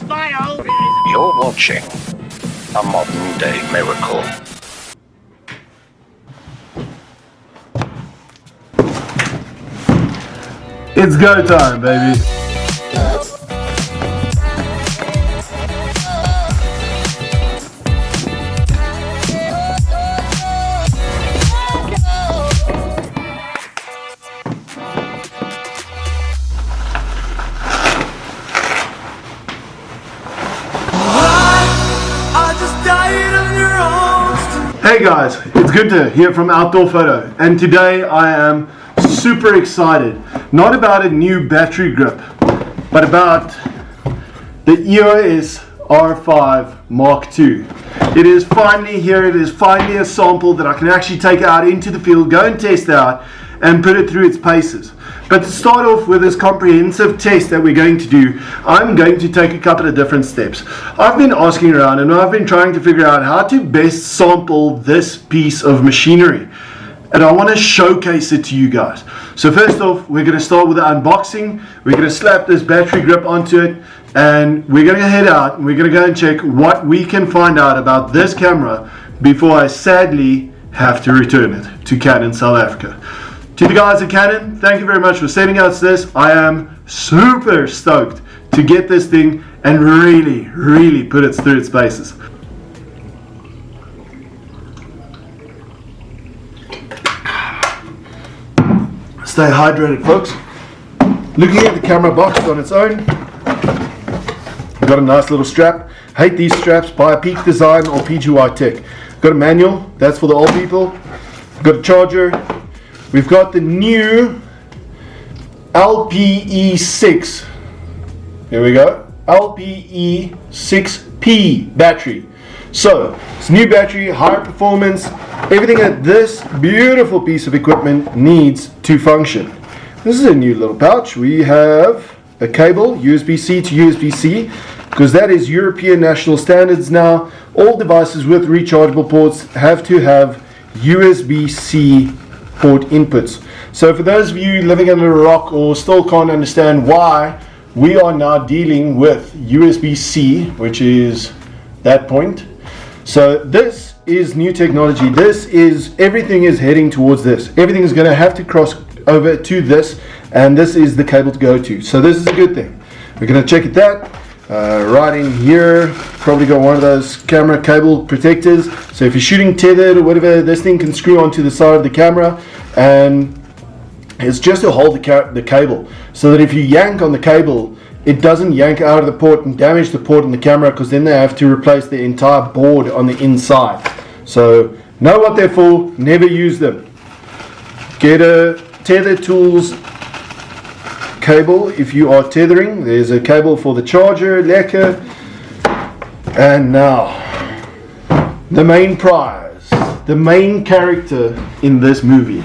Smile! You're watching a modern day miracle. It's go time, baby. Hey guys, it's Gunther here from Outdoorphoto, and today I am super excited, not about a new battery grip, but about the EOS R5 Mark II. It is finally here. It is finally a sample that I can actually take out into the field, go and test out, and put it through its paces. But to start off with this comprehensive test that we're going to do, I'm going to take a couple of different steps. I've been asking around and I've been trying to figure out how to best sample this piece of machinery. And I want to showcase it to you guys. So first off, we're going to start with the unboxing. We're going to slap this battery grip onto it, and we're going to head out and we're going to go and check what we can find out about this camera before I sadly have to return it to Canon South Africa. To the guys at Canon, thank you very much for sending us this. I am super stoked to get this thing and really put it through its paces. Stay hydrated, folks. Looking at the camera box on its own, got a nice little strap. Hate these straps by Peak Design or PGY Tech. Got a manual, that's for the old people. Got a charger. We've got the new LPE6. Here we go. LPE6P battery. So it's new battery, higher performance, everything that this beautiful piece of equipment needs to function. This is a new little pouch. We have a cable, USB-C to USB-C, because that is European national standards now. All devices with rechargeable ports have to have USB-C port inputs. So for those of you living under a rock or still can't understand why we are now dealing with USB-C, which is that point. So this is new technology. Everything is heading towards this. Everything is going to have to cross over to this, and this is the cable to go to. So this is a good thing. We're going to check that. Right in here, probably got one of those camera cable protectors. So if you're shooting tethered or whatever, this thing can screw onto the side of the camera, and it's just to hold the cable, so that if you yank on the cable, it doesn't yank out of the port and damage the port in the camera, because then they have to replace the entire board on the inside. So know what they're for, never use them. Get a tether tools cable if you are tethering. There's a cable for the charger, lekker. And now the main prize, the main character in this movie.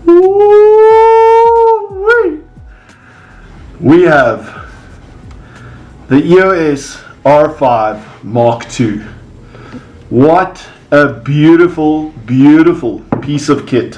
Woo-wee. We have the EOS R5 Mark II. What a beautiful piece of kit.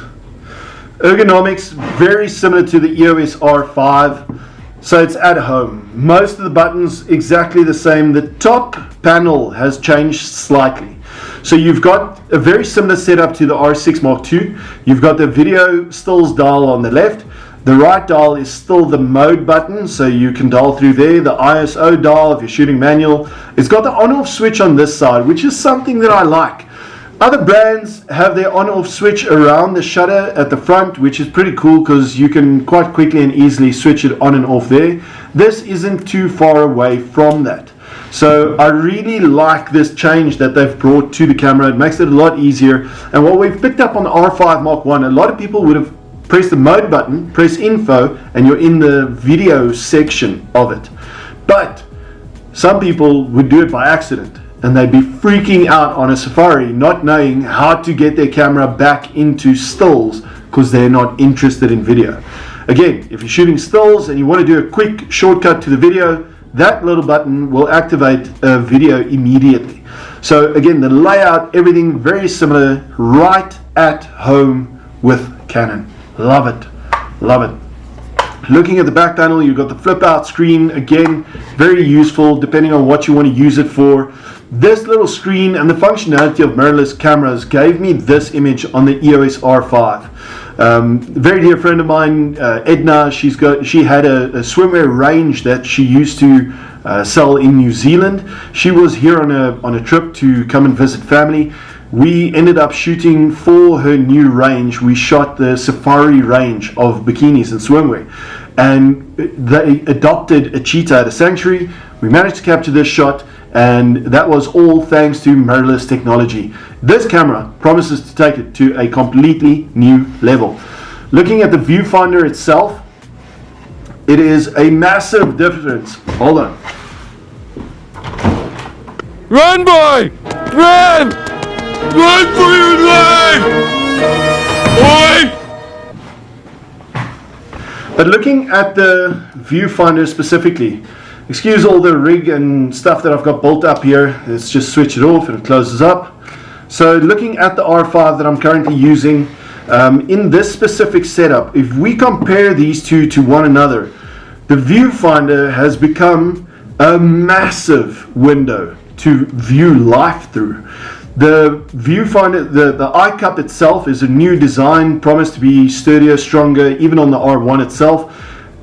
Ergonomics very similar to the EOS R5, so it's at home. Most of the buttons exactly the same. The top panel has changed slightly. So you've got a very similar setup to the R6 Mark II. You've got the video stills dial on the left. The right dial is still the mode button, so you can dial through there. The ISO dial if you're shooting manual. It's got the on-off switch on this side, which is something that I like. Other brands have their on-off switch around the shutter at the front, which is pretty cool because you can quite quickly and easily switch it on and off there. This isn't too far away from that. So I really like this change that they've brought to the camera. It makes it a lot easier. And what we've picked up on the R5 Mark I, a lot of people would have pressed the mode button, press info, and you're in the video section of it. But some people would do it by accident, and they'd be freaking out on a safari, not knowing how to get their camera back into stills because they're not interested in video. Again, if you're shooting stills and you want to do a quick shortcut to the video, that little button will activate a video immediately. So again, the layout, everything very similar, right at home with Canon. Love it, love it. Looking at the back panel, you've got the flip out screen. Again, very useful depending on what you want to use it for. This little screen and the functionality of mirrorless cameras gave me this image on the EOS R5. Very dear friend of mine, Edna, she had a swimwear range that she used to sell in New Zealand. She was here on a trip to come and visit family. We ended up shooting for her new range. We shot the safari range of bikinis and swimwear, and they adopted a cheetah at a sanctuary. We managed to capture this shot, and that was all thanks to mirrorless technology. This camera promises to take it to a completely new level. Looking at the viewfinder itself, it is a massive difference. Hold on. Run, boy! Run! Run for your life! Boy! But looking at the viewfinder specifically, excuse all the rig and stuff that I've got built up here. Let's just switch it off and it closes up. So looking at the R5 that I'm currently using, in this specific setup, if we compare these two to one another, the viewfinder has become a massive window to view life through. The viewfinder, the eye cup itself is a new design, promised to be sturdier, stronger, even on the R1 itself.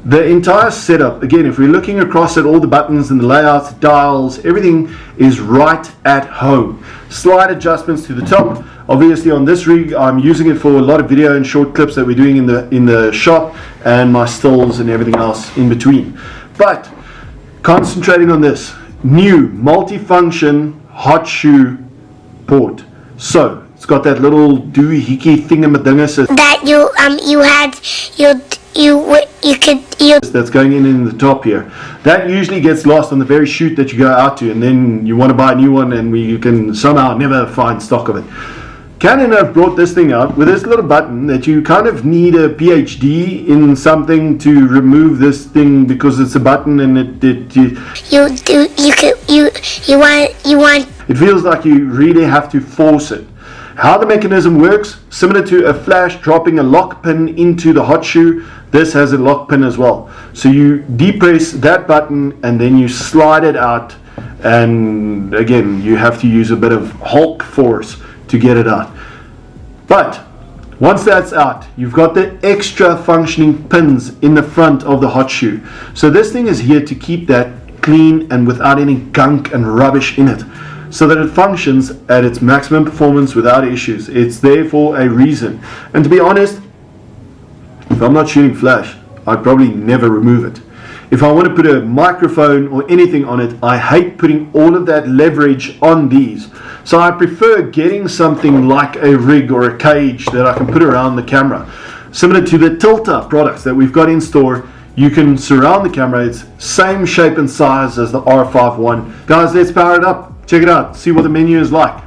The entire setup, again, if we're looking across at all the buttons and the layouts, the dials, everything is right at home. Slight adjustments to the top. Obviously on this rig, I'm using it for a lot of video and short clips that we're doing in the shop, and my stills and everything else in between. But concentrating on this new multifunction hot shoe port. So it's got that little doohickey thingamadingus that's going in the top here. That usually gets lost on the very shoot that you go out to, and then you want to buy a new one and you can somehow never find stock of it. Canon have brought this thing out with this little button that you kind of need a PhD in something to remove this thing, because it's a button and it feels like you really have to force it. How the mechanism works, similar to a flash dropping a lock pin into the hot shoe, this has a lock pin as well. So you depress that button and then you slide it out, and again you have to use a bit of Hulk force to get it out. But once that's out, you've got the extra functioning pins in the front of the hot shoe. So this thing is here to keep that clean and without any gunk and rubbish in it, so that it functions at its maximum performance without issues. It's there for a reason. And to be honest, if I'm not shooting flash, I'd probably never remove it. If I want to put a microphone or anything on it, I hate putting all of that leverage on these. So I prefer getting something like a rig or a cage that I can put around the camera. Similar to the Tilta products that we've got in store, you can surround the camera. It's same shape and size as the R5 I. Guys, let's power it up. Check it out, see what the menu is like.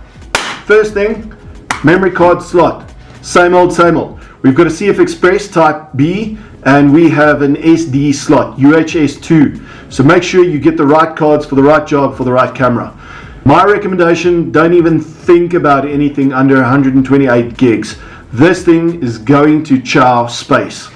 First thing, memory card slot. Same old, same old. We've got a CF Express Type B, and we have an SD slot, UHS 2. So make sure you get the right cards for the right job, for the right camera. My recommendation, don't even think about anything under 128 gigs. This thing is going to chow space.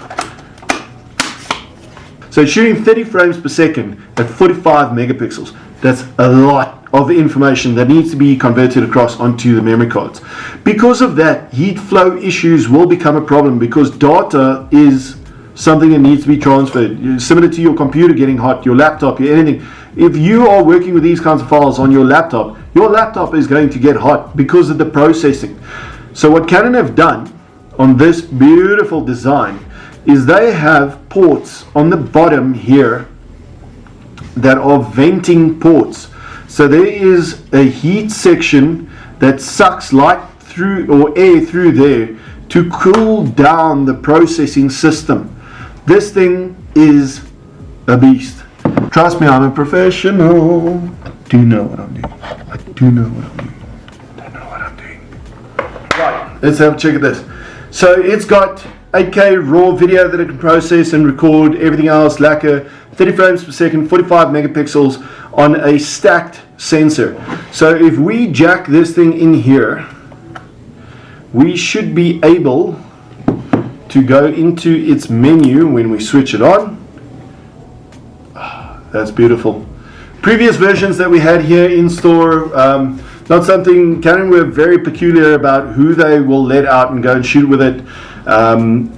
So shooting 30 frames per second at 45 megapixels. That's a lot of information that needs to be converted across onto the memory cards. Because of that, heat flow issues will become a problem, because data is something that needs to be transferred. Similar to your computer getting hot, your laptop, your anything. If you are working with these kinds of files on your laptop is going to get hot because of the processing. So what Canon have done on this beautiful design is they have ports on the bottom here that are venting ports. So there is a heat section that sucks light through or air through there to cool down the processing system. This thing is a beast. Trust me, I'm a professional. I do know what I'm doing. I do know what I'm doing. I know what I'm doing. Right, let's have a check at this. So it's got 8K raw video that it can process and record, everything else, lacquer, 30 frames per second, 45 megapixels on a stacked sensor. So if we jack this thing in here, we should be able to go into its menu when we switch it on. That's beautiful. Previous versions that we had here in store, not something, Canon were very peculiar about who they will let out and go and shoot with it.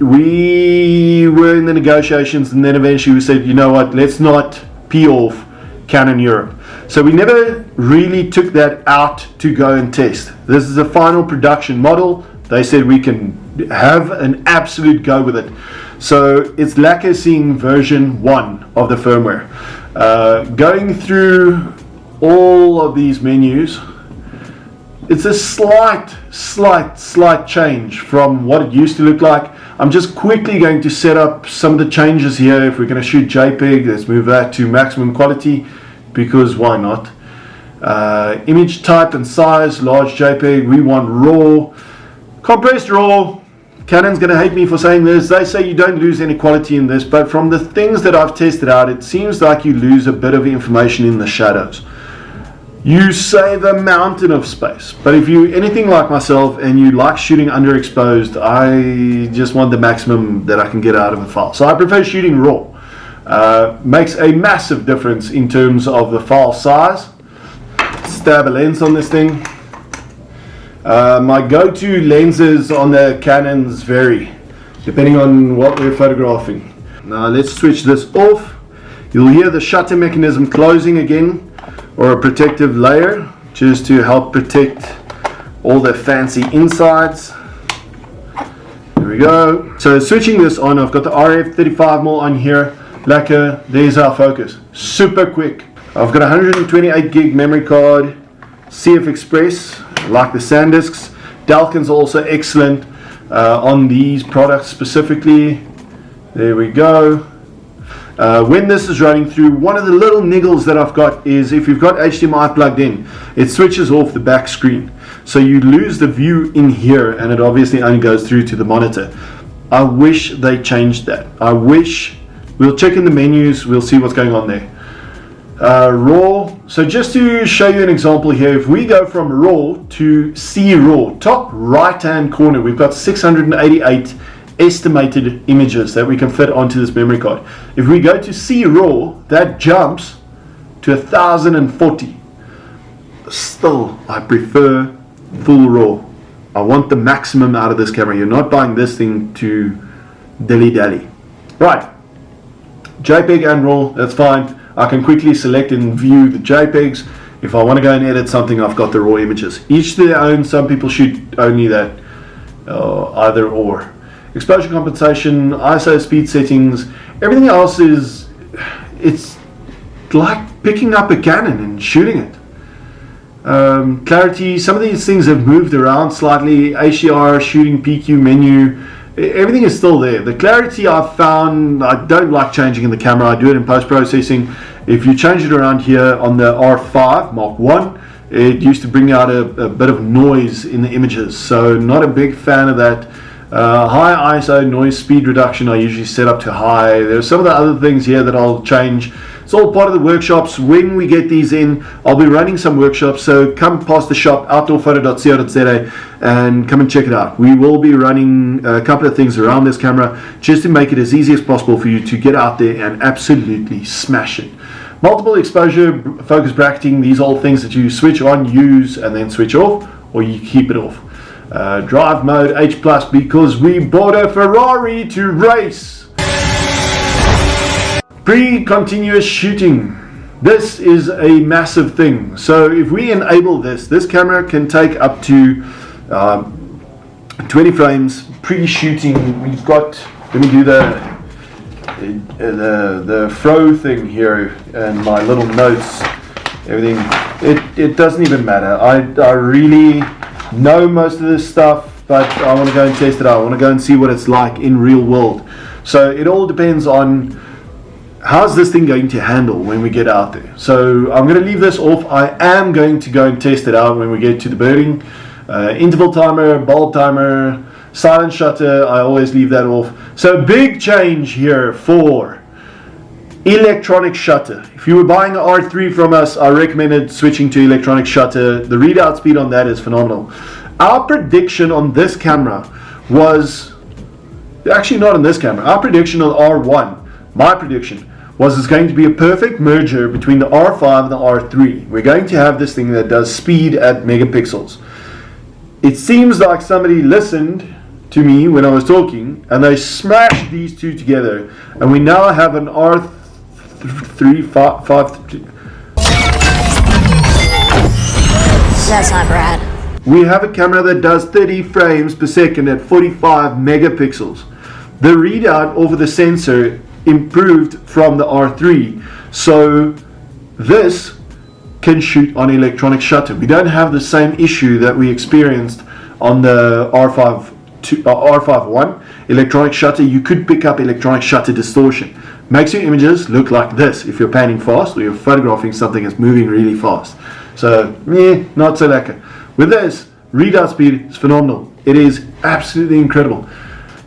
We were in the negotiations, and then eventually we said, you know what, let's not pee off Canon Europe. So we never really took that out to go and test. This is a final production model. They said we can have an absolute go with it. So it's lacquer seeing version 1 of the firmware. Going through all of these menus, it's a slight change from what it used to look like. I'm just quickly going to set up some of the changes here. If we're going to shoot JPEG, let's move that to maximum quality, because why not? Image type and size, large JPEG. We want RAW, compressed RAW. Canon's going to hate me for saying this. They say you don't lose any quality in this, but from the things that I've tested out, it seems like you lose a bit of information in the shadows. You save a mountain of space, but if you're anything like myself and you like shooting underexposed, I just want the maximum that I can get out of a file. So I prefer shooting RAW. Makes a massive difference in terms of the file size. Stab a lens on this thing. My go-to lenses on the Canons vary depending on what we're photographing. Now let's switch this off. You'll hear the shutter mechanism closing again, or a protective layer, just to help protect all the fancy insides. There we go. So switching this on, I've got the RF 35mm on here, lacquer. There's our focus, super quick. I've got a 128 gig memory card, CF Express, like the SanDisks. Dalkin's also excellent on these products specifically. There we go. When this is running through, one of the little niggles that I've got is if you've got HDMI plugged in, it switches off the back screen. So you lose the view in here, and it obviously only goes through to the monitor. I wish they changed that. I wish, we'll check in the menus, we'll see what's going on there. RAW, so just to show you an example here, if we go from RAW to C RAW, top right hand corner, we've got 688 estimated images that we can fit onto this memory card. If we go to C RAW, that jumps to 1040. Still, I prefer full RAW. I want the maximum out of this camera. You're not buying this thing to dilly-dally. Right, JPEG and RAW, that's fine. I can quickly select and view the JPEGs. If I want to go and edit something, I've got the RAW images. Each to their own. Some people shoot only that, either or. Exposure compensation, ISO, speed settings, everything else is, it's like picking up a Canon and shooting it. Clarity, some of these things have moved around slightly. HDR, shooting, PQ, menu, everything is still there. The clarity I've found, I don't like changing in the camera. I do it in post-processing. If you change it around here on the R5 Mark I, it used to bring out a bit of noise in the images, so not a big fan of that. High ISO noise speed reduction I usually set up to high. There's some of the other things here that I'll change. It's all part of the workshops. When we get these in, I'll be running some workshops, so come past the shop, outdoorphoto.co.za, and come and check it out. We will be running a couple of things around this camera just to make it as easy as possible for you to get out there and absolutely smash it. Multiple exposure, focus bracketing, these are all things that you switch on, use, and then switch off, or you keep it off. Drive mode H+, because we bought a Ferrari to race. Pre-continuous shooting. This is a massive thing. So if we enable this, this camera can take up to 20 frames pre-shooting. We've got, let me do the fro thing here and my little notes, everything. It doesn't even matter. I really know most of this stuff, but I want to go and test it out. I want to go and see what it's like in real world. So it all depends on how's this thing going to handle when we get out there. So I'm going to leave this off. I am going to go and test it out when we get to the birding. Interval timer, bulb timer, silent shutter, I always leave that off. So big change here for electronic shutter. If you were buying an R3 from us, I recommended switching to electronic shutter. The readout speed on that is phenomenal. Our prediction on this camera was actually not on this camera. Our prediction on R1, my prediction, was it's going to be a perfect merger between the R5 and the R3. We're going to have this thing that does speed at megapixels. It seems like somebody listened to me when I was talking, and they smashed these two together, and we now have an R3 5. That's not Brad. We have a camera that does 30 frames per second at 45 megapixels. The readout over the sensor improved from the R3, so this can shoot on electronic shutter. We don't have the same issue that we experienced on the R5 I. Electronic shutter, you could pick up electronic shutter distortion. Makes your images look like this if you're panning fast or you're photographing something that's moving really fast. So, not so lekker. With this, readout speed is phenomenal. It is absolutely incredible.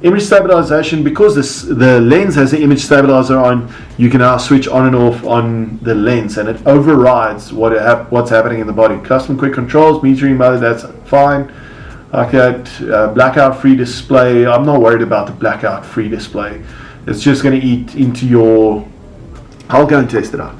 Image stabilization, because the lens has the image stabilizer on, you can now switch on and off on the lens, and it overrides what's happening in the body. Custom quick controls, metering mode, that's fine. Like that, blackout free display. I'm not worried about the blackout free display. It's just going to eat into your. I'll go and test it out,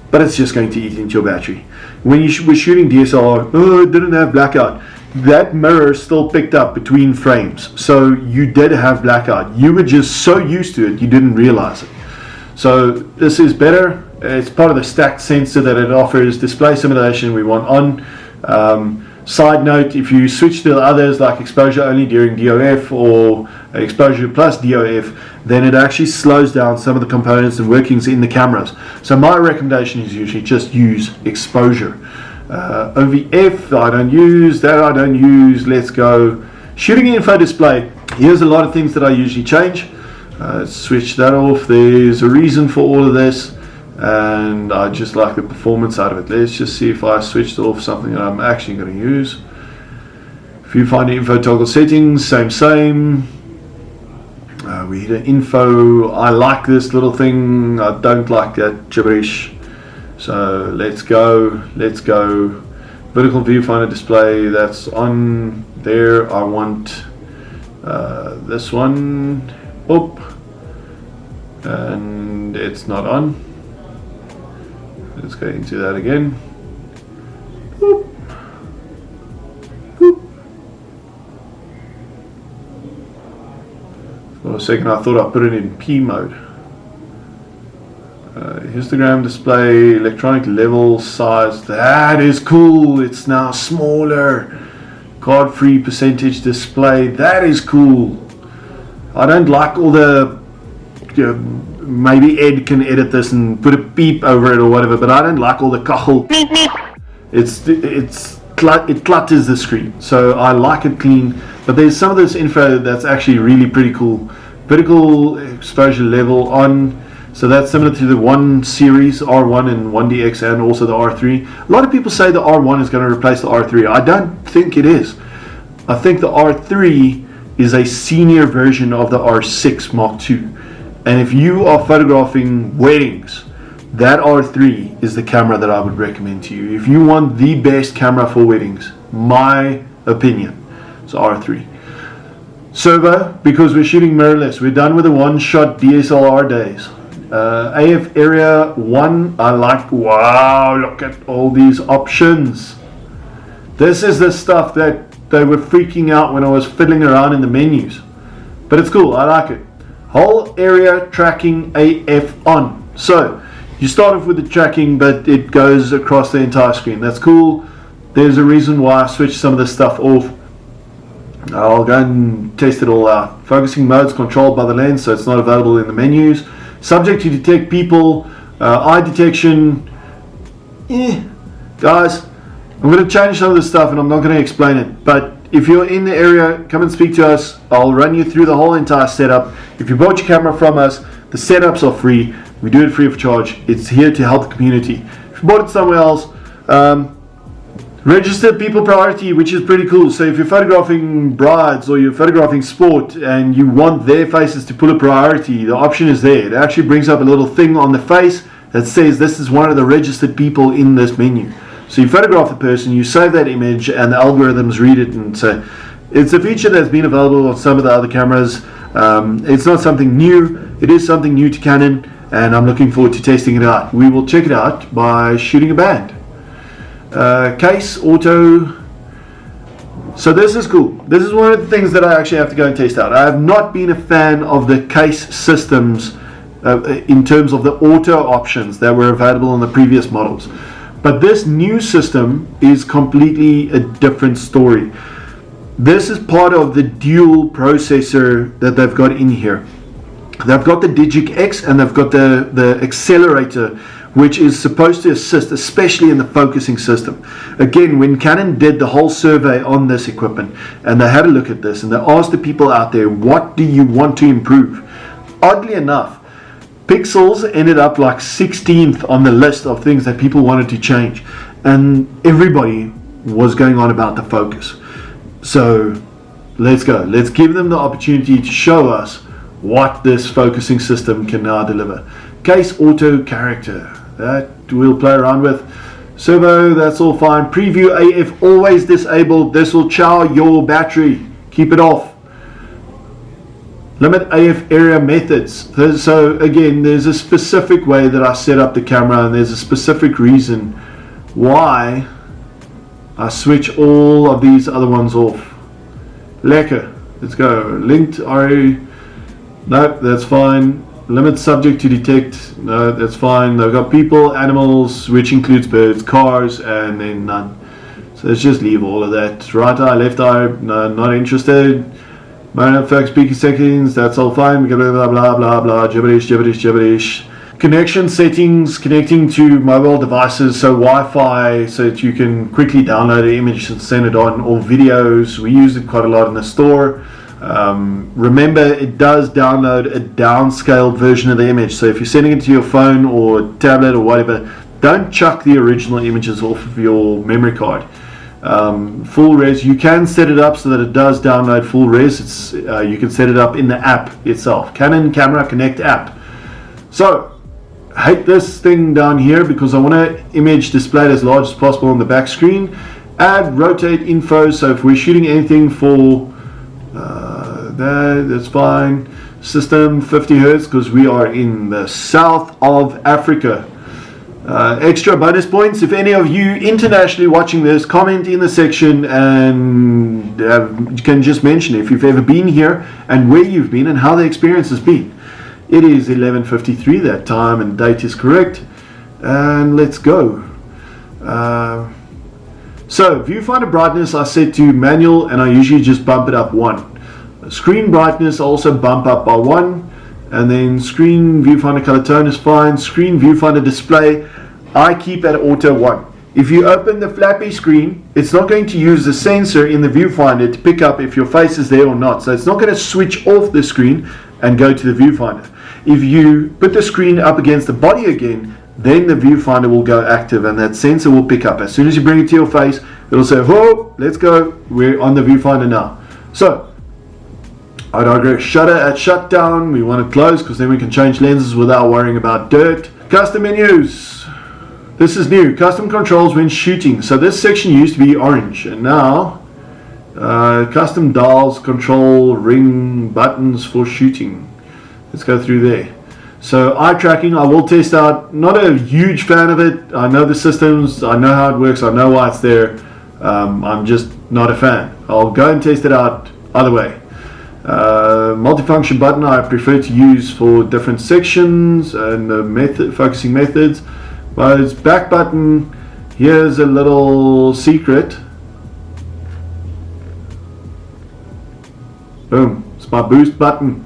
but it's just going to eat into your battery. When you were shooting DSLR, it didn't have blackout. That mirror still picked up between frames, so you did have blackout. You were just so used to it, you didn't realize it. So this is better. It's part of the stacked sensor that it offers. Display simulation we want on. Side note, if you switch to the others like exposure only during DOF or exposure plus DOF, then it actually slows down some of the components and workings in the cameras. So my recommendation is usually just use exposure. OVF I don't use, that I don't use. Let's go shooting info display. Here's a lot of things that I usually change. Switch that off. There's a reason for all of this, and I just like the performance out of it. Let's just see if I switched off something that I'm actually going to use. Viewfinder info toggle settings, same. We hit an info. I like this little thing. I don't like that gibberish. So let's go. Vertical viewfinder display, that's on there. I want this one up, and it's not on. Let's go into that again. Boop. Boop. For a second I thought I put it in P mode. Histogram display, electronic level size, that is cool. It's now smaller. Card free percentage display, that is cool. I don't like all the maybe Ed can edit this and put a beep over it or whatever, but I don't like all the kachel. It clutters the screen, so I like it clean. But there's some of this info that's actually really pretty cool. Vertical exposure level on, so that's similar to the 1 series R1 and 1DX and also the R3. A lot of people say the R1 is going to replace the R3. I don't think it is. I think the R3 is a senior version of the R6 Mark II. And if you are photographing weddings, that R3 is the camera that I would recommend to you. If you want the best camera for weddings, my opinion, it's R3. Servo, because we're shooting mirrorless. We're done with the one-shot DSLR days. AF area 1, I like. Wow, look at all these options. This is the stuff that they were freaking out when I was fiddling around in the menus. But it's cool, I like it. Whole area tracking AF on. So you start off with the tracking, but it goes across the entire screen. That's cool. There's a reason why I switched some of this stuff off. I'll go and test it all out. Focusing modes controlled by the lens, so it's not available in the menus. Subject to detect people, eye detection. Guys, I'm going to change some of this stuff and I'm not going to explain it. But if you're in the area, come and speak to us. I'll run you through the whole entire setup. If you bought your camera from us, the setups are free. We do it free of charge. It's here to help the community. If you bought it somewhere else, registered people priority, which is pretty cool. So if you're photographing brides or you're photographing sport and you want their faces to pull a priority, the option is there. It actually brings up a little thing on the face that says this is one of the registered people in this menu. So you photograph the person, you save that image, and the algorithms read it and say it's a feature that's been available on some of the other cameras. It's not something new. It is something new to Canon, and I'm looking forward to testing it out. We will check it out by shooting a band. Case, auto. So this is cool. This is one of the things that I actually have to go and test out. I have not been a fan of the case systems in terms of the auto options that were available on the previous models. But this new system is completely a different story. This is part of the dual processor that they've got in here. They've got the Digic X and they've got the accelerator, which is supposed to assist, especially in the focusing system. Again, when Canon did the whole survey on this equipment, and they had a look at this, and they asked the people out there, what do you want to improve? Oddly enough, pixels ended up like 16th on the list of things that people wanted to change. And everybody was going on about the focus. So let's go. Let's give them the opportunity to show us what this focusing system can now deliver. Case, auto, character, that we'll play around with. Servo, that's all fine. Preview AF always disabled. This will chow your battery. Keep it off. Limit AF area methods. So again, there's a specific way that I set up the camera, and there's a specific reason why I switch all of these other ones off. Lekker. Let's go. Linked RE. No, that's fine. Limit subject to detect. No, that's fine. They've got people, animals, which includes birds, cars, and then none. So let's just leave all of that. Right eye, left eye, no, not interested. Mode focus, speaking settings, that's all fine. We got blah blah blah blah, gibberish. Connection settings, connecting to mobile devices, so Wi-Fi, so that you can quickly download an image and send it on, or videos. We use it quite a lot in the store. Remember, it does download a downscaled version of the image, so if you're sending it to your phone or tablet or whatever, don't chuck the original images off of your memory card. Full res, you can set it up so that it does download full res. You can set it up in the app itself, Canon Camera Connect app. So hate this thing down here because I want to image displayed as large as possible on the back screen. Add rotate info, so if we're shooting anything for that's fine. System 50 Hertz because we are in the south of Africa. Extra bonus points, if any of you internationally watching this, comment in the section and you can just mention if you've ever been here and where you've been and how the experience has been. It is 11:53, that time and date is correct, and let's go. So viewfinder brightness I set to manual, and I usually just bump it up 1. Screen brightness I also bump up by 1, and then screen viewfinder color tone is fine. Screen viewfinder display I keep at auto 1. If you open the flappy screen, it's not going to use the sensor in the viewfinder to pick up if your face is there or not, so it's not going to switch off the screen and go to the viewfinder. If you put the screen up against the body again, then the viewfinder will go active and that sensor will pick up. As soon as you bring it to your face, it'll say, whoa, let's go, we're on the viewfinder now. So I digress. Shutter at shutdown, we want to close because then we can change lenses without worrying about dirt. Custom menus. This is new. Custom controls when shooting. So this section used to be orange, and now custom dials, control, ring, buttons for shooting. Let's go through there. So eye tracking, I will test out. Not a huge fan of it. I know the systems, I know how it works, I know why it's there. I'm just not a fan. I'll go and test it out either way. Multifunction button I prefer to use for different sections and focusing methods. But it's back button. Here's a little secret. Boom, it's my boost button.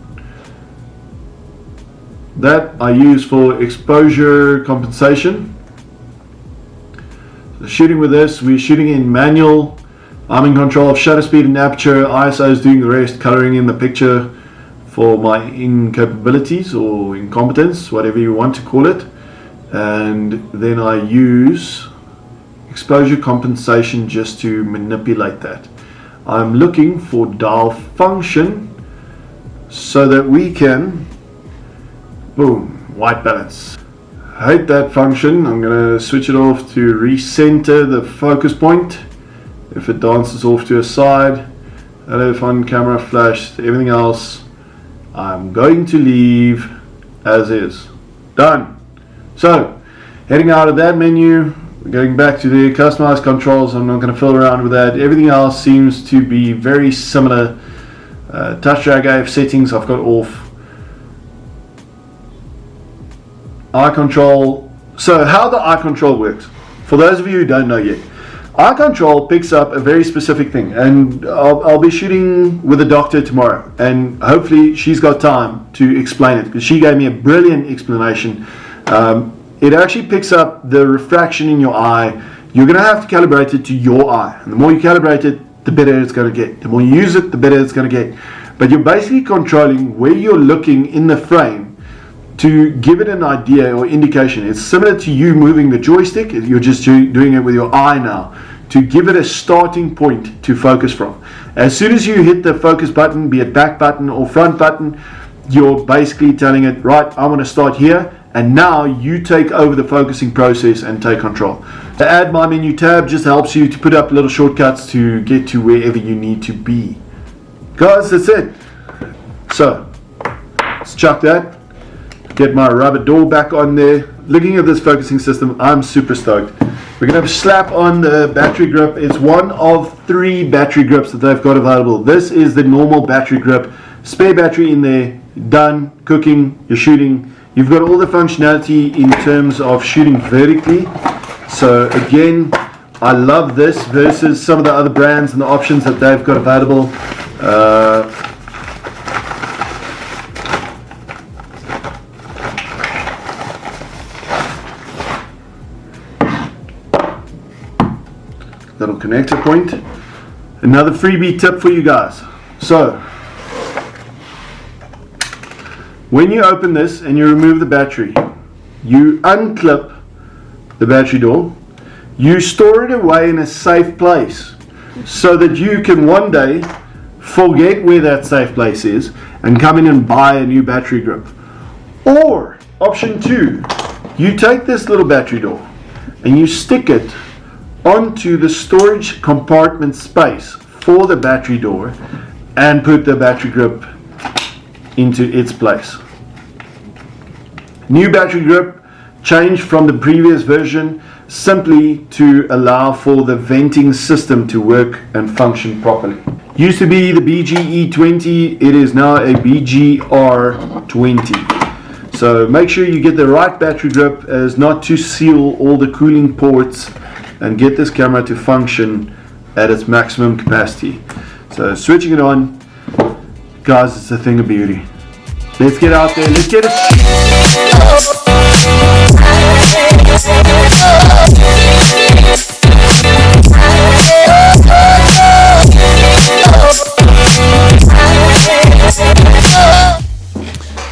That I use for exposure compensation. So shooting with this, we're shooting in manual. I'm in control of shutter speed and aperture. ISO is doing the rest, coloring in the picture for my incapabilities or incompetence, whatever you want to call it. And then I use exposure compensation just to manipulate that. I'm looking for dial function so that we can, boom, white balance. I hate that function. I'm going to switch it off to recenter the focus point. If it dances off to a side, hello fun, camera, flash, everything else I'm going to leave as is. Done. So, heading out of that menu, we're going back to the customized controls. I'm not going to fiddle around with that. Everything else seems to be very similar. Touch drag AF settings I've got off. Eye control. So how the eye control works, for those of you who don't know yet, eye control picks up a very specific thing, and I'll be shooting with a doctor tomorrow, and hopefully she's got time to explain it, because she gave me a brilliant explanation. It actually picks up the refraction in your eye. You're going to have to calibrate it to your eye, and the more you calibrate it, the better it's going to get. The more you use it, the better it's going to get. But you're basically controlling where you're looking in the frame to give it an idea or indication. It's similar to you moving the joystick. You're just doing it with your eye now, to give it a starting point to focus from. As soon as you hit the focus button, be it back button or front button, you're basically telling it, right, I want to start here, and now you take over the focusing process and take control. The Add My Menu tab just helps you to put up little shortcuts to get to wherever you need to be. Guys, that's it. So, let's chuck that. Get my rubber door back on there. Looking at this focusing system, I'm super stoked. We're going to slap on the battery grip. It's one of 3 battery grips that they've got available. This is the normal battery grip. Spare battery in there. Done. Cooking. You're shooting. You've got all the functionality in terms of shooting vertically. So again, I love this versus some of the other brands and the options that they've got available. Little connector point. Another freebie tip for you guys. So, when you open this and you remove the battery, you unclip the battery door, you store it away in a safe place so that you can one day forget where that safe place is and come in and buy a new battery grip. Or, option 2, you take this little battery door and you stick it onto the storage compartment space for the battery door and put the battery grip into its place. New battery grip changed from the previous version simply to allow for the venting system to work and function properly. Used to be the BGE20, it is now a BGR20. So make sure you get the right battery grip as not to seal all the cooling ports, and get this camera to function at its maximum capacity. So switching it on, guys, it's a thing of beauty. Let's get out there, let's get it.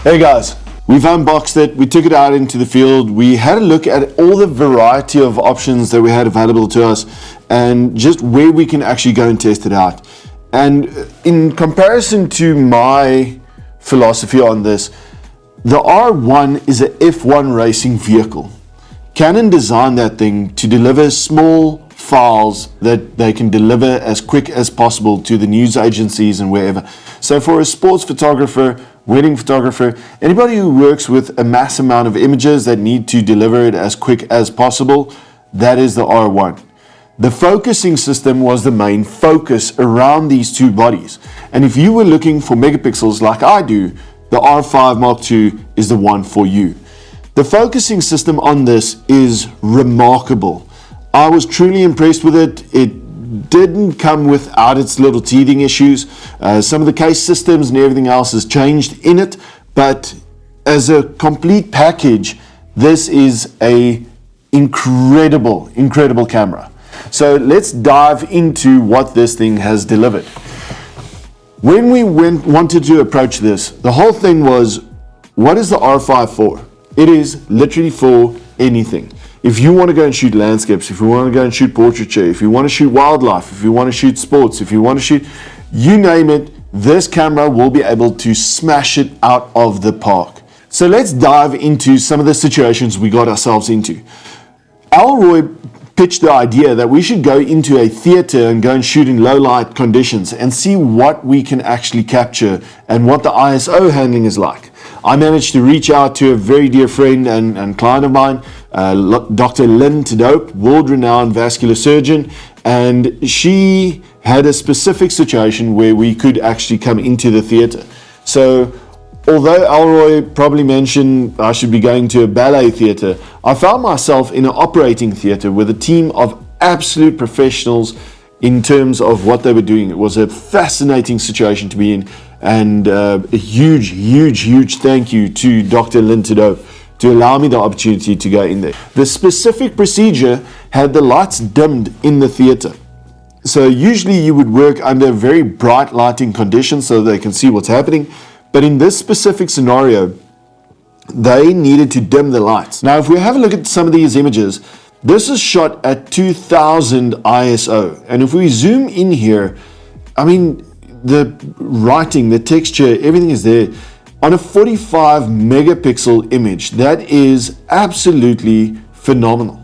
Hey guys, we've unboxed it, we took it out into the field, we had a look at all the variety of options that we had available to us and just where we can actually go and test it out. And in comparison to my philosophy on this, the R1 is an F1 racing vehicle. Canon designed that thing to deliver small files that they can deliver as quick as possible to the news agencies and wherever. So for a sports photographer, wedding photographer, anybody who works with a mass amount of images that need to deliver it as quick as possible, that is the R1. The focusing system was the main focus around these two bodies. And if you were looking for megapixels like I do, the R5 Mark II is the one for you. The focusing system on this is remarkable. I was truly impressed with it. It didn't come without its little teething issues. Some of the case systems and everything else has changed in it, but as a complete package, this is a incredible camera. So let's dive into what this thing has delivered. When we wanted to approach this, the whole thing was, what is the R5 for? It is literally for anything. If you want to go and shoot landscapes, if you want to go and shoot portraiture, if you want to shoot wildlife, if you want to shoot sports, if you want to shoot, you name it, this camera will be able to smash it out of the park. So let's dive into some of the situations we got ourselves into. Alroy pitched the idea that we should go into a theater and go and shoot in low light conditions and see what we can actually capture and what the ISO handling is like. I managed to reach out to a very dear friend and client of mine, Dr. Gunther, world-renowned vascular surgeon, and she had a specific situation where we could actually come into the theater. So although Elroy probably mentioned I should be going to a ballet theater, I found myself in an operating theater with a team of absolute professionals in terms of what they were doing. It was a fascinating situation to be in, and a huge thank you to Dr. Gunther to allow me the opportunity to go in there. The specific procedure had the lights dimmed in the theater. So usually you would work under very bright lighting conditions so they can see what's happening. But in this specific scenario, they needed to dim the lights. Now, if we have a look at some of these images, this is shot at 2000 ISO. And if we zoom in here, I mean, the writing, the texture, everything is there. On a 45 megapixel image, that is absolutely phenomenal.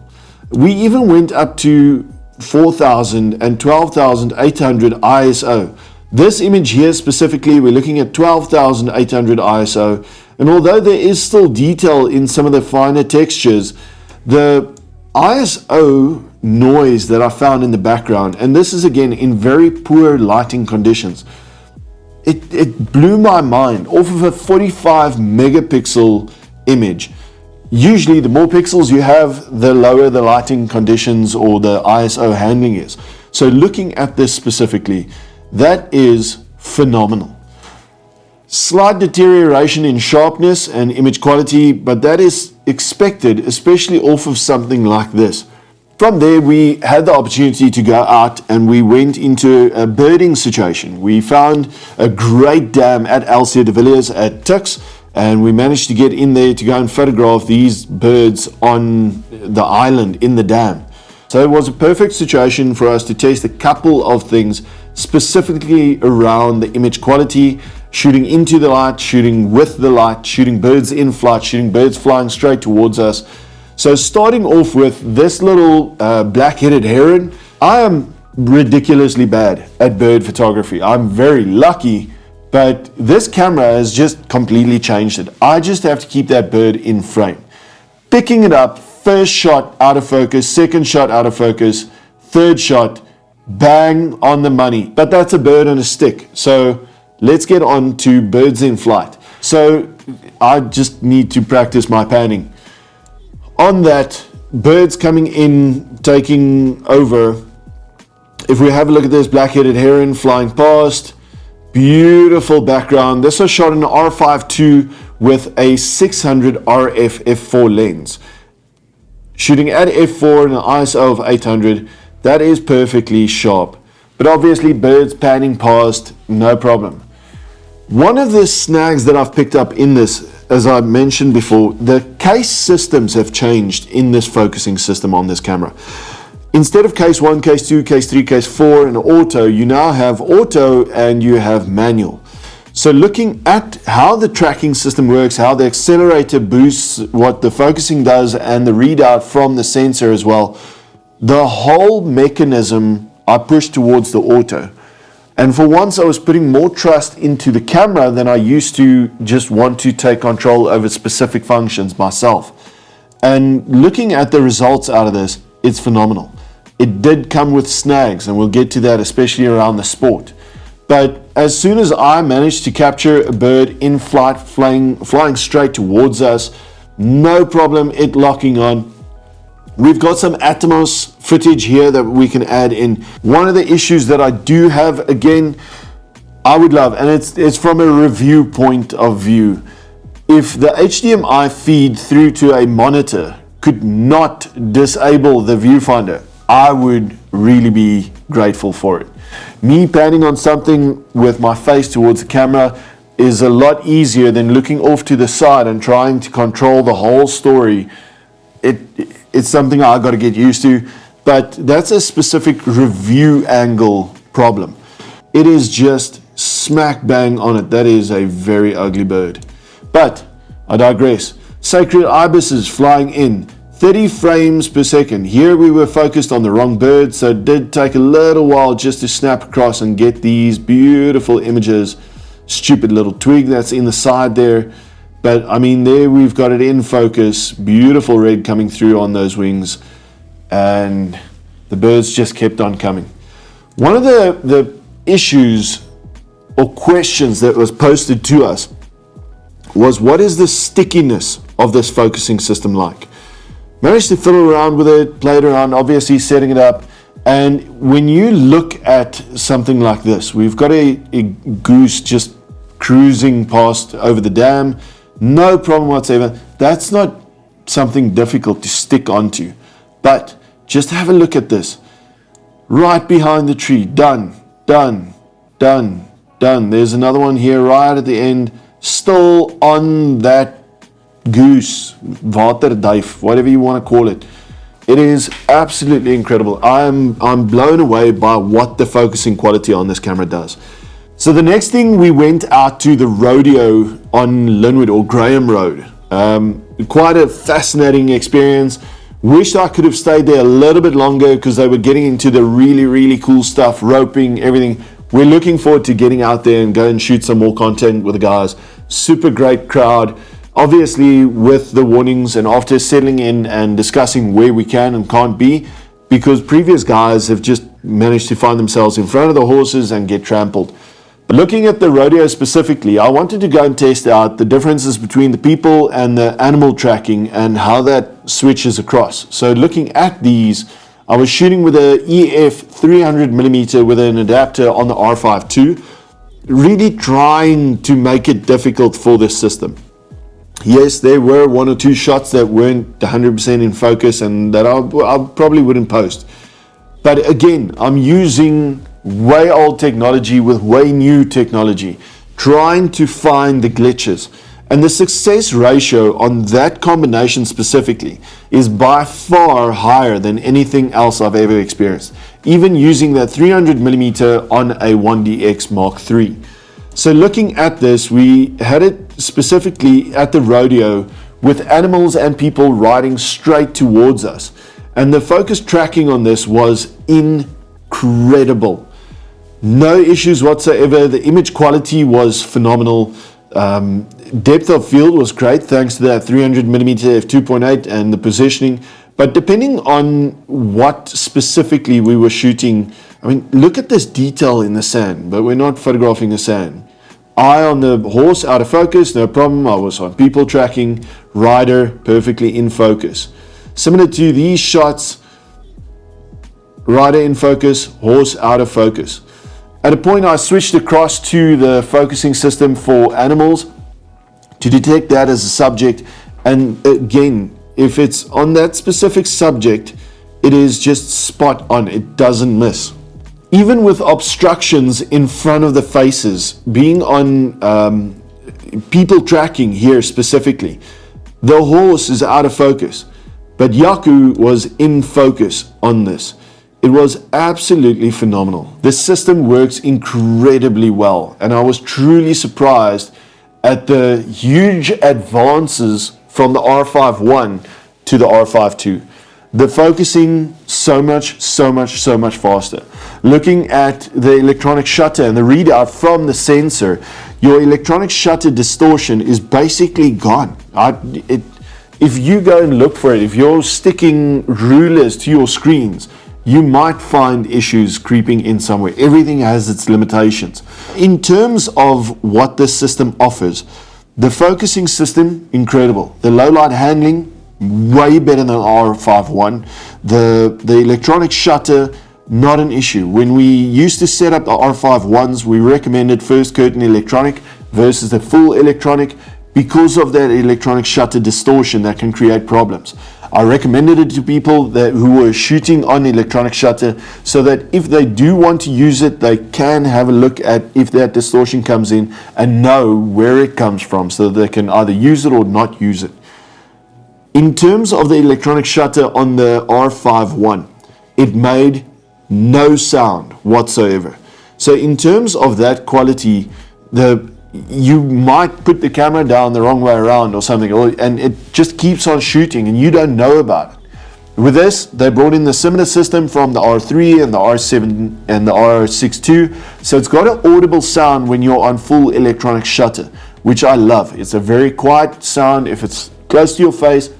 We even went up to 4000 and 12,800 ISO. This image here specifically, we're looking at 12,800 ISO. And although there is still detail in some of the finer textures, the ISO noise that I found in the background, and this is again in very poor lighting conditions, it blew my mind. Off of a 45 megapixel image, usually the more pixels you have, the lower the lighting conditions or the ISO handling is. So looking at this specifically, that is phenomenal. Slight deterioration in sharpness and image quality, but that is expected, especially off of something like this. From there, we had the opportunity to go out and we went into a birding situation. We found a great dam at Alcea de Villiers at Tux, and we managed to get in there to go and photograph these birds on the island in the dam. So it was a perfect situation for us to test a couple of things, specifically around the image quality, shooting into the light, shooting with the light, shooting birds in flight, shooting birds flying straight towards us. So starting off with this little black-headed heron, I am ridiculously bad at bird photography. I'm very lucky, but this camera has just completely changed it. I just have to keep that bird in frame. Picking it up, first shot out of focus, second shot out of focus, third shot, bang on the money. But that's a bird on a stick. So let's get on to birds in flight. So I just need to practice my panning. On that, birds coming in, taking over. If we have a look at this black-headed heron flying past, beautiful background. This was shot in an R5 II with a 600 RF f4 lens. Shooting at f4 and an ISO of 800, that is perfectly sharp. But obviously birds panning past, no problem. One of the snags that I've picked up in this, as I mentioned before, the case systems have changed in this focusing system on this camera. Instead of case 1, case 2, case 3, case 4 and auto, you now have auto and you have manual. So looking at how the tracking system works, how the accelerator boosts, what the focusing does, and the readout from the sensor as well, the whole mechanism I pushed towards the auto. And for once, I was putting more trust into the camera than I used to just want to take control over specific functions myself. And looking at the results out of this, it's phenomenal. It did come with snags, and we'll get to that, especially around the sport. But as soon as I managed to capture a bird in flight, flying straight towards us, no problem, it locking on. We've got some Atomos footage here that we can add in. One of the issues that I do have, again, I would love, and it's from a review point of view, if the HDMI feed through to a monitor could not disable the viewfinder, I would really be grateful for it. Me panning on something with my face towards the camera is a lot easier than looking off to the side and trying to control the whole story. It's something I got to get used to, but that's a specific review angle problem. It is just smack bang on it. That is a very ugly bird. But I digress. Sacred ibises flying in, 30 frames per second. Here we were focused on the wrong bird, so it did take a little while just to snap across and get these beautiful images. Stupid little twig that's in the side there, but I mean, there we've got it in focus, beautiful red coming through on those wings, and the birds just kept on coming. One of the issues or questions that was posted to us was, what is the stickiness of this focusing system like? Managed to fiddle around with it, played around, obviously setting it up. And when you look at something like this, we've got a goose just cruising past over the dam, no problem whatsoever. That's not something difficult to stick onto. But just have a look at this. Right behind the tree, done, done, done, done. There's another one here right at the end, still on that goose, waterduif, whatever you want to call it. It is absolutely incredible. I'm blown away by what the focusing quality on this camera does. So the next thing, we went out to the rodeo on Linwood or Graham Road. Quite a fascinating experience. Wished I could have stayed there a little bit longer because they were getting into the really cool stuff, roping, everything. We're looking forward to getting out there and go and shoot some more content with the guys. Super great crowd. Obviously, with the warnings and after settling in and discussing where we can and can't be, because previous guys have just managed to find themselves in front of the horses and get trampled. But looking at the rodeo specifically, I wanted to go and test out the differences between the people and the animal tracking and how that switches across. So looking at these, I was shooting with a EF 300mm with an adapter on the R5 II, really trying to make it difficult for this system. Yes, there were one or two shots that weren't 100% in focus and that I probably wouldn't post. But again, I'm using way old technology with way new technology, trying to find the glitches. And the success ratio on that combination specifically is by far higher than anything else I've ever experienced, even using that 300mm on a 1DX Mark III. So looking at this, we had it specifically at the rodeo with animals and people riding straight towards us. And the focus tracking on this was incredible. No issues whatsoever. The image quality was phenomenal. Depth of field was great thanks to that 300mm f2.8 and the positioning. But depending on what specifically we were shooting, I mean, look at this detail in the sand, but we're not photographing the sand. Eye on the horse, out of focus, no problem. I was on people tracking, rider, perfectly in focus. Similar to these shots, rider in focus, horse out of focus. At a point, I switched across to the focusing system for animals to detect that as a subject. And again, if it's on that specific subject, it is just spot on. It doesn't miss. Even with obstructions in front of the faces, being on people tracking here specifically, the horse is out of focus, but Yaku was in focus on this. It was absolutely phenomenal. This system works incredibly well, and I was truly surprised at the huge advances from the R5 I to the R5 II. The focusing so much faster. Looking at the electronic shutter and the readout from the sensor, your electronic shutter distortion is basically gone. If you go and look for it, if you're sticking rulers to your screens, you might find issues creeping in somewhere. Everything has its limitations. In terms of what this system offers, the focusing system, incredible. The low light handling, way better than R5 I. The electronic shutter, not an issue. When we used to set up the R5 Is, we recommended first curtain electronic versus the full electronic because of that electronic shutter distortion that can create problems. I recommended it to people who were shooting on electronic shutter so that if they do want to use it, they can have a look at if that distortion comes in and know where it comes from so that they can either use it or not use it. In terms of the electronic shutter on the R5 I, it made no sound whatsoever. So in terms of that quality, you might put the camera down the wrong way around or something, and it just keeps on shooting and you don't know about it. With this, they brought in the similar system from the R3 and the R7 and the R6 II, so it's got an audible sound when you're on full electronic shutter, which I love. It's a very quiet sound. If it's close to your face,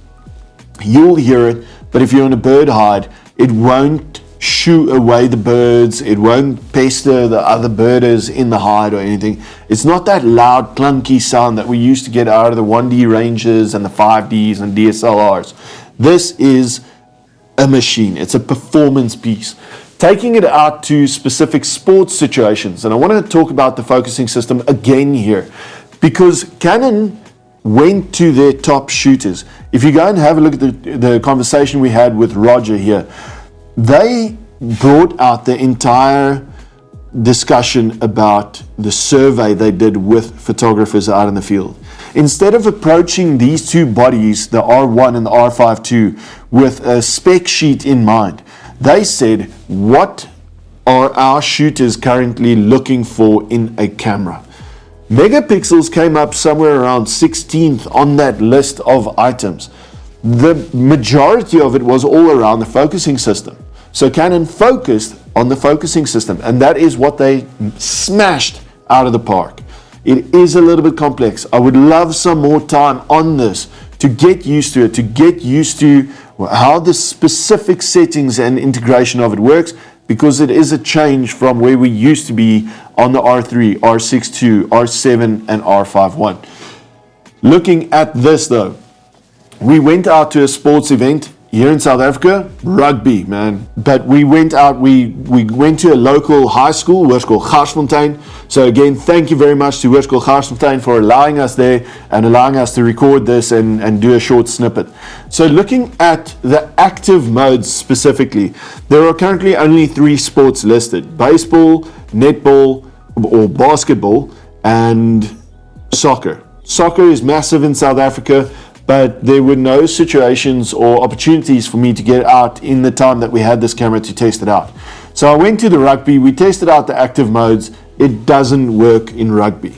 you'll hear it, but if you're on a bird hide, it won't shoo away the birds, it won't pester the other birders in the hide or anything. It's not that loud, clunky sound that we used to get out of the 1D ranges and the 5Ds and DSLRs. This is a machine. It's a performance piece. Taking it out to specific sports situations, and I want to talk about the focusing system again here, because Canon went to their top shooters. If you go and have a look at the conversation we had with Roger here, they brought out the entire discussion about the survey they did with photographers out in the field. Instead of approaching these two bodies, the R1 and the R5 II, with a spec sheet in mind, they said, what are our shooters currently looking for in a camera? Megapixels came up somewhere around 16th on that list of items. The majority of it was all around the focusing system. So Canon focused on the focusing system, and that is what they smashed out of the park. It is a little bit complex. I would love some more time on this to get used to it, to get used to how the specific settings and integration of it works, because it is a change from where we used to be on the R3, R6 II, R7, and R5 I. Looking at this though, we went out to a sports event here in South Africa, rugby, man. But we went out, we went to a local high school, Hoërskool Garsfontein. So again, thank you very much to Hoërskool Garsfontein for allowing us there and allowing us to record this and do a short snippet. So looking at the active modes specifically, there are currently only 3 sports listed: baseball, netball or basketball, and soccer. Soccer is massive in South Africa, but there were no situations or opportunities for me to get out in the time that we had this camera to test it out. So I went to the rugby, we tested out the active modes. It doesn't work in rugby.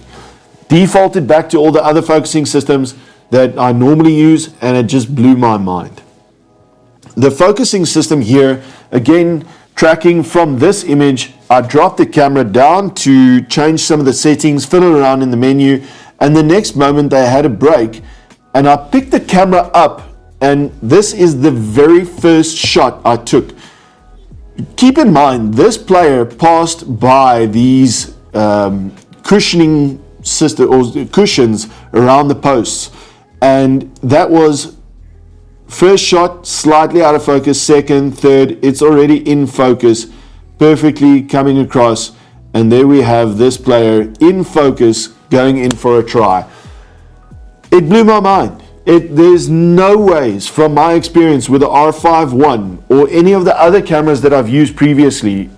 Defaulted back to all the other focusing systems that I normally use, and it just blew my mind. The focusing system here, again, tracking from this image, I dropped the camera down to change some of the settings, fiddle around in the menu, and the next moment they had a break, and I picked the camera up, and this is the very first shot I took. Keep in mind, this player passed by these cushioning cushions around the posts, and that was first shot, slightly out of focus, second, third, it's already in focus, perfectly coming across, and there we have this player in focus going in for a try. It blew my mind. There's no ways, from my experience with the R5 I or any of the other cameras that I've used previously,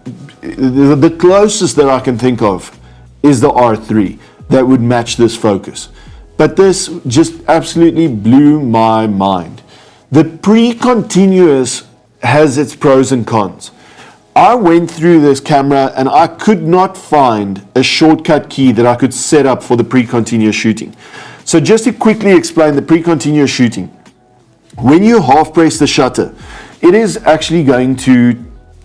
the closest that I can think of is the R3 that would match this focus. But this just absolutely blew my mind. The pre-continuous has its pros and cons. I went through this camera and I could not find a shortcut key that I could set up for the pre-continuous shooting. So just to quickly explain the pre-continuous shooting, when you half press the shutter, it is actually going to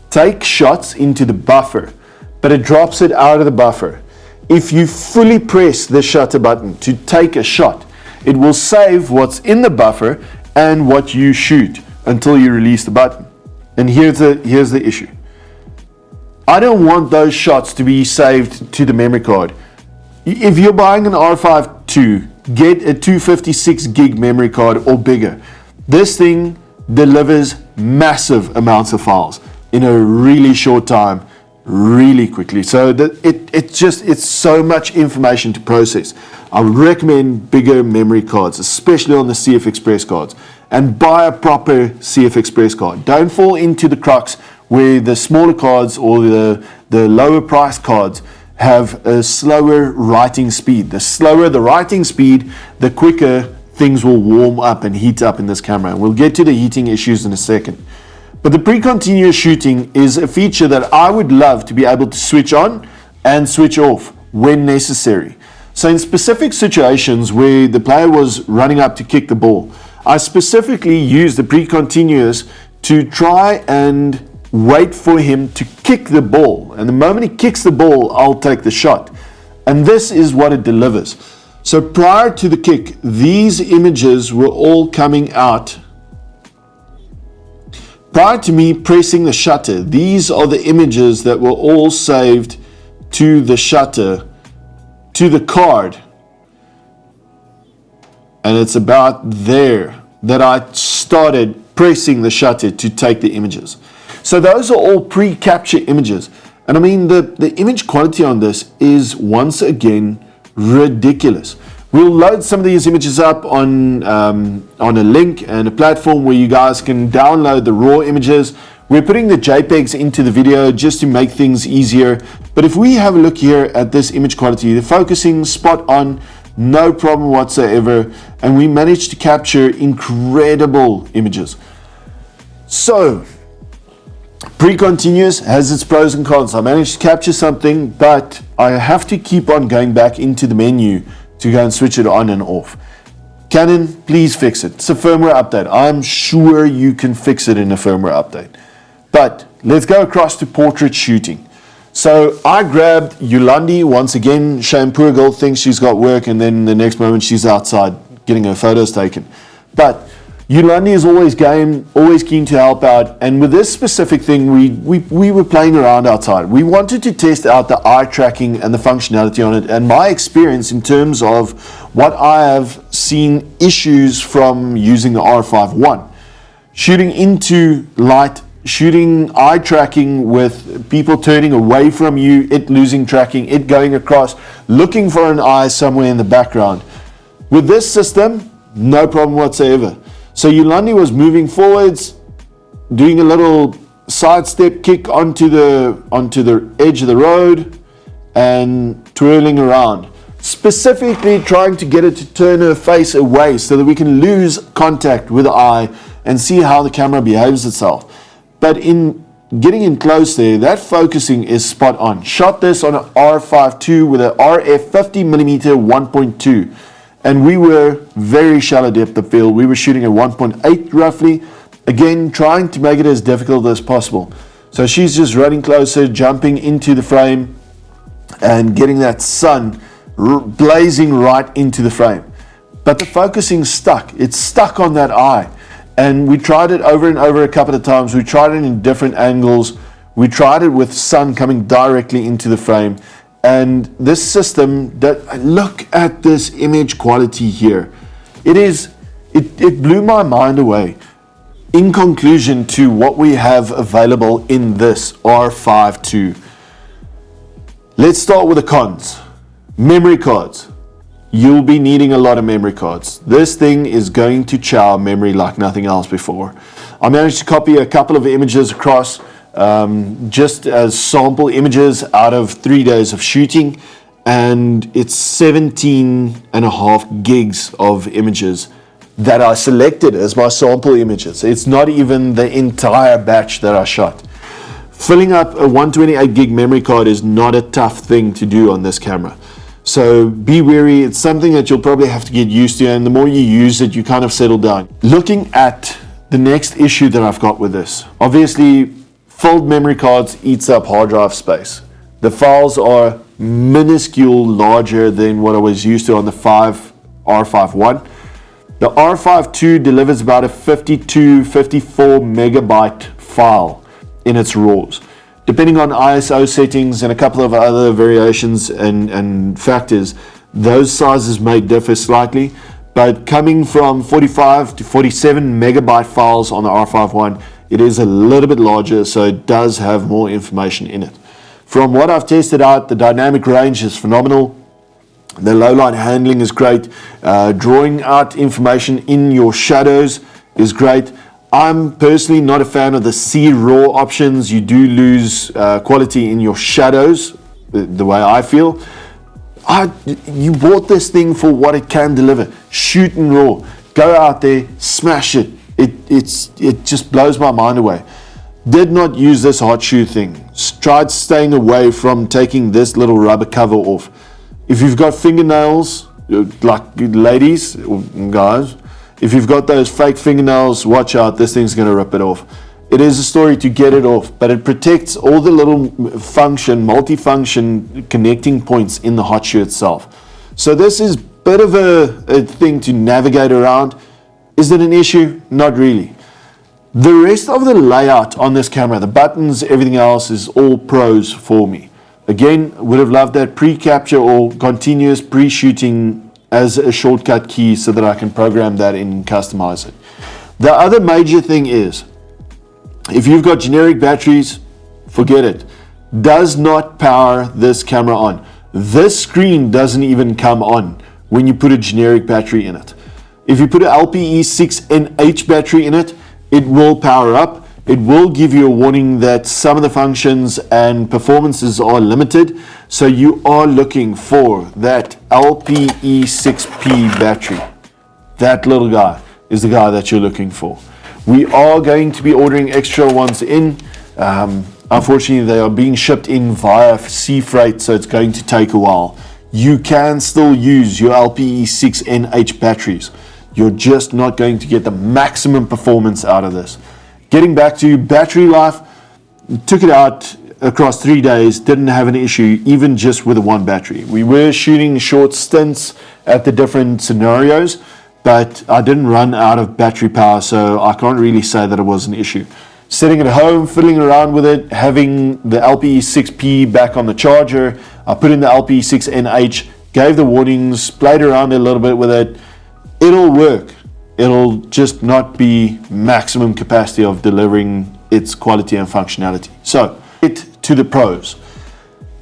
take shots into the buffer, but it drops it out of the buffer. If you fully press the shutter button to take a shot, it will save what's in the buffer and what you shoot until you release the button. And here's the issue. I don't want those shots to be saved to the memory card. If you're buying an R5 II, get a 256 gig memory card or bigger. This thing delivers massive amounts of files in a really short time, really quickly. So it's so much information to process. I would recommend bigger memory cards, especially on the CF Express cards, and buy a proper CF Express card. Don't fall into the crux where the smaller cards or the lower price cards have a slower writing speed. The slower the writing speed, the quicker things will warm up and heat up in this camera. And we'll get to the heating issues in a second. But the pre-continuous shooting is a feature that I would love to be able to switch on and switch off when necessary. So in specific situations where the player was running up to kick the ball, I specifically used the pre-continuous to try and wait for him to kick the ball. And the moment he kicks the ball, I'll take the shot. And this is what it delivers. So prior to the kick, these images were all coming out. Prior to me pressing the shutter, these are the images that were all saved to the shutter, to the card. And it's about there that I started pressing the shutter to take the images. So those are all pre-capture images. And I mean, the image quality on this is once again ridiculous. We'll load some of these images up on a link and a platform where you guys can download the raw images. We're putting the JPEGs into the video just to make things easier. But if we have a look here at this image quality, the focusing spot on, no problem whatsoever. And we managed to capture incredible images. So, pre-continuous has its pros and cons. I managed to capture something, but I have to keep on going back into the menu to go and switch it on and off. Canon, please fix it. It's a firmware update. I'm sure you can fix it in a firmware update. But let's go across to portrait shooting. So I grabbed Yolandi once again. Shame, poor girl thinks she's got work, and then the next moment she's outside getting her photos taken. But Yolandi is always game, always keen to help out, and with this specific thing, we were playing around outside. We wanted to test out the eye tracking and the functionality on it, and my experience in terms of what I have seen issues from using the R5 I. Shooting into light, shooting eye tracking with people turning away from you, it losing tracking, it going across, looking for an eye somewhere in the background. With this system, no problem whatsoever. So Yolandi was moving forwards, doing a little sidestep kick onto the edge of the road and twirling around, specifically trying to get it to turn her face away so that we can lose contact with the eye and see how the camera behaves itself. But in getting in close there, that focusing is spot on. Shot this on an R5 II with a RF 50mm 1.2. And we were very shallow depth of field. We were shooting at 1.8 roughly. Again, trying to make it as difficult as possible. So she's just running closer, jumping into the frame and getting that sun blazing right into the frame. But the focusing stuck. It's stuck on that eye. And we tried it over and over a couple of times. We tried it in different angles. We tried it with sun coming directly into the frame. And this system, look at this image quality here. It blew my mind away. In conclusion to what we have available in this R5 II. Let's start with the cons. Memory cards. You'll be needing a lot of memory cards. This thing is going to chow memory like nothing else before. I managed to copy a couple of images across just as sample images out of 3 days of shooting, and it's 17.5 gigs of images that I selected as my sample images. It's not even the entire batch that I shot. Filling up a 128 gig memory card is not a tough thing to do on this camera. So be wary, it's something that you'll probably have to get used to, and the more you use it, you kind of settle down. Looking at the next issue that I've got with this, obviously filled memory cards eats up hard drive space. The files are minuscule larger than what I was used to on the R5 I. The R5 II delivers about a 52, 54 megabyte file in its RAWs. Depending on ISO settings and a couple of other variations and factors, those sizes may differ slightly, but coming from 45 to 47 megabyte files on the R5 I, it is a little bit larger, so it does have more information in it. From what I've tested out, the dynamic range is phenomenal. The low light handling is great. Drawing out information in your shadows is great. I'm personally not a fan of the C RAW options. You do lose quality in your shadows, the way I feel. You bought this thing for what it can deliver. Shoot in RAW. Go out there, smash it. It just blows my mind away. Did not use this hot shoe thing. Tried staying away from taking this little rubber cover off. If you've got fingernails, like ladies or guys, if you've got those fake fingernails, watch out, this thing's going to rip it off. It is a story to get it off, but it protects all the little multifunction connecting points in the hot shoe itself. So this is a bit of a thing to navigate around. Is it an issue? Not really. The rest of the layout on this camera, the buttons, everything else is all pros for me. Again, would have loved that pre-capture or continuous pre-shooting as a shortcut key so that I can program that in and customize it. The other major thing is, if you've got generic batteries, forget it. Does not power this camera on. This screen doesn't even come on when you put a generic battery in it. If you put an LPE6NH battery in it, it will power up. It will give you a warning that some of the functions and performances are limited. So you are looking for that LPE6P battery. That little guy is the guy that you're looking for. We are going to be ordering extra ones in. Unfortunately, they are being shipped in via sea freight, so it's going to take a while. You can still use your LPE6NH batteries. You're just not going to get the maximum performance out of this. Getting back to battery life, took it out across 3 days, didn't have an issue, even just with the one battery. We were shooting short stints at the different scenarios, but I didn't run out of battery power, so I can't really say that it was an issue. Sitting at home, fiddling around with it, having the LPE6P back on the charger, I put in the LPE6NH, gave the warnings, played around a little bit with it. It'll work. It'll just not be maximum capacity of delivering its quality and functionality. So, get to the pros.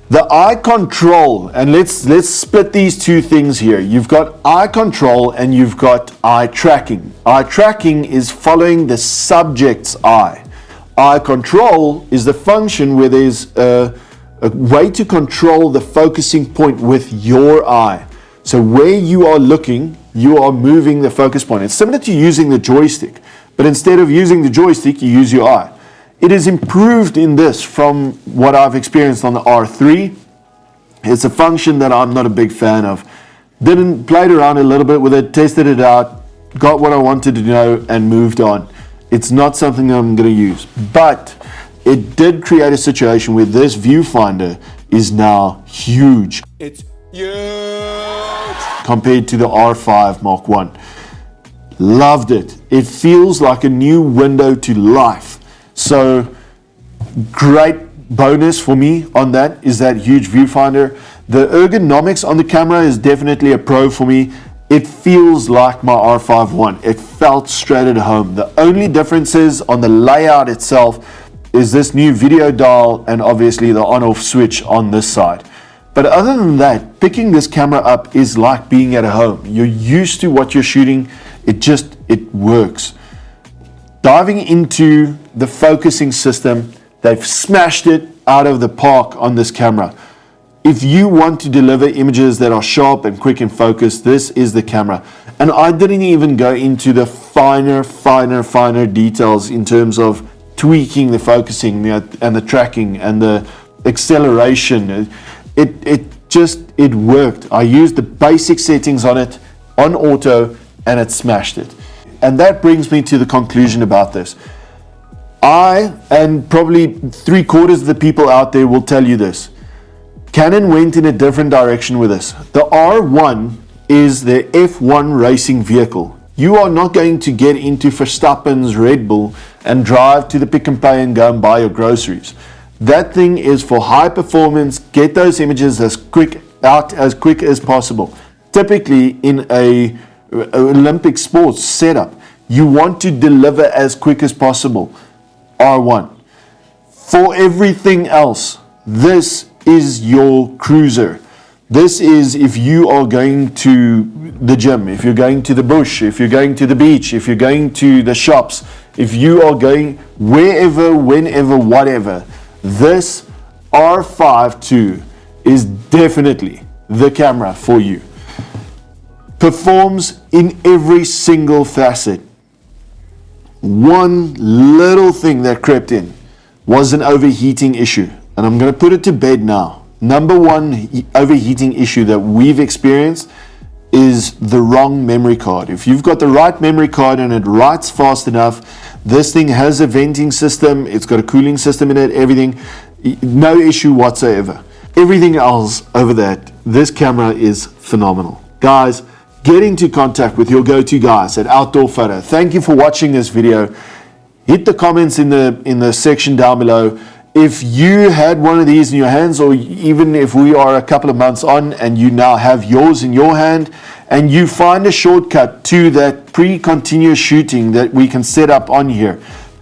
The eye control, and let's split these two things here. You've got eye control and you've got eye tracking. Eye tracking is following the subject's eye. Eye control is the function where there's a way to control the focusing point with your eye. So where you are looking, you are moving the focus point. It's similar to using the joystick, but instead of using the joystick, you use your eye. It is improved in this from what I've experienced on the R3. It's a function that I'm not a big fan of. Played around a little bit with it, tested it out, got what I wanted to know, and moved on. It's not something that I'm going to use, but it did create a situation where this viewfinder is now huge. It's huge Compared to the R5 Mark I. Loved it. It feels like a new window to life. So great bonus for me on that is that huge viewfinder. The ergonomics on the camera is definitely a pro for me. It feels like my R5 I. It felt straight at home. The only differences on the layout itself is this new video dial and obviously the on-off switch on this side. But other than that, picking this camera up is like being at home. You're used to what you're shooting. It works. Diving into the focusing system, they've smashed it out of the park on this camera. If you want to deliver images that are sharp and quick in focus, this is the camera. And I didn't even go into the finer details in terms of tweaking the focusing and the tracking and the acceleration. It worked. I used the basic settings on it, on auto, and it smashed it. And that brings me to the conclusion about this. I, and probably 3/4 of the people out there will tell you this. Canon went in a different direction with this. The R1 is the F1 racing vehicle. You are not going to get into Verstappen's Red Bull and drive to the Pick and Pay and go and buy your groceries. That thing is for high performance, get those images as quick as possible. Typically in a Olympic sports setup, you want to deliver as quick as possible. R1. For everything else, this is your cruiser. This is if you are going to the gym, if you're going to the bush, if you're going to the beach, if you're going to the shops, if you are going wherever, whenever, whatever, this R5 II is definitely the camera for you. Performs in every single facet. One little thing that crept in was an overheating issue, and I'm going to put it to bed now. number one overheating issue that we've experienced is the wrong memory card. If you've got the right memory card and it writes fast enough, this thing has a venting system, it's got a cooling system in it, everything, no issue whatsoever. Everything else over that, this camera is phenomenal. Guys, get into contact with your go-to guys at Outdoorphoto. Thank you for watching this video. Hit the comments in the section down below. If you had one of these in your hands, or even if we are a couple of months on and you now have yours in your hand, and you find a shortcut to that pre-continuous shooting that we can set up on here,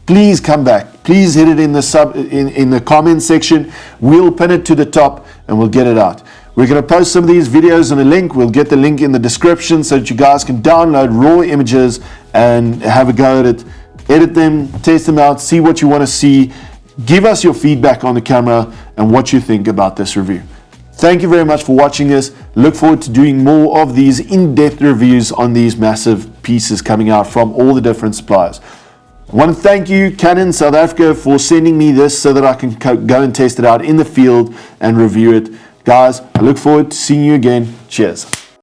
please come back. Please hit it in the comment section. We'll pin it to the top and we'll get it out. We're going to post some of these videos on a link. We'll get the link in the description so that you guys can download raw images and have a go at it. Edit them, test them out, see what you want to see. Give us your feedback on the camera and what you think about this review. Thank you very much for watching this. Look forward to doing more of these in-depth reviews on these massive pieces coming out from all the different suppliers. I want to thank you, Canon South Africa, for sending me this so that I can go and test it out in the field and review it. Guys, I look forward to seeing you again. Cheers.